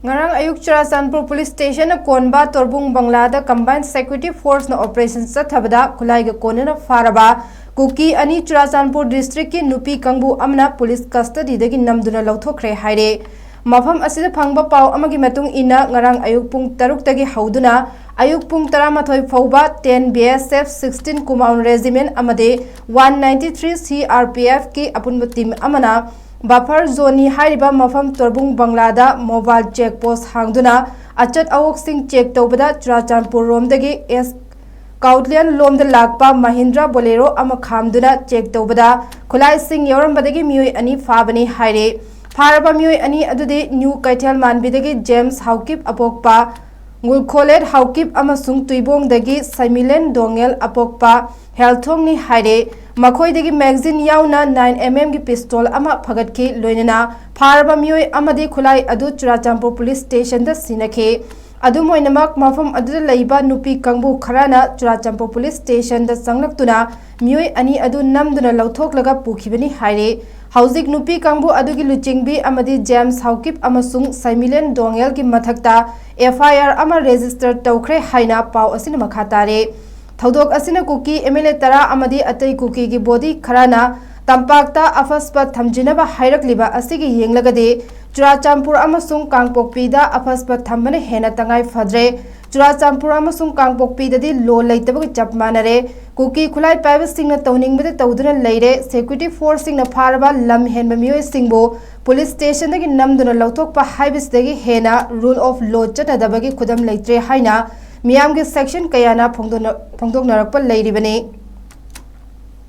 Ngarang ayuk Churachandpur Police Station na Konba Torbung Banglada Combined Security Force na operation sa thabada khulai ga kone na faraba kuki ani Churachandpur district ki nupi kangbu amna police custody dagi namduna lauthokre haire mafam asida phangba paw amagi matung ina ngarang ayuk pung 6 tagi hauduna ayuk pung 13 fauba 10 BSF 16 Kumaun Regiment amade 193 CRPF ki apunba team amana Buffer zone hariba mafam Torbung Banglada mobile check post hangduna achat awok sing check tobada Churachandpur romdagi S Kautlian lomda lakpa Mahindra Bolero ama khamduna check tobada khulai sing yorambadagi mioi ani fabani haire faraba mioi ani adude New Kaithal Manbidagi James Haukip apokpa Ngulkholet Haukip amasung Tuibong dagi Similen Dongel apokpa Helthong ni haire Makhoi dagi magazine yauna 9mm ki pistol ama phagat ki loinana faraba mioi amadi khulai adu Churachandpur police station da sinake adu moinamak mafam adu laiba nupi kangbu kharana Churachandpur police station da sanglaktuna mioi ani adu namduna lauthok laga pukhibani haire hauzik nupi kangbu adu gi luchingbi amadi James Haukip amasung Similen Dongel ki mathakta FIR ama register tawkhre haina paw asina makhatare Thaudok asina kuki MLA tara amadi atai kuki ki body kharana tampakta afaspa thamjinaba hairakliba asigi yenglagade Churachandpur amasung Kangpokpi da afaspa thambane hena tangai phadre Churachandpur amasung Kangpokpi da di lo leitabagi chap manare kuki khulai paiba singna tawningbade tawduna leire security force singna pharaba lam henba mioi singbo police station dagi namduna lauthokpa haibisdagi hena rule of law chatadabagi khudam leitre haina Miyam ki section kayana phongdok narakpa leiribani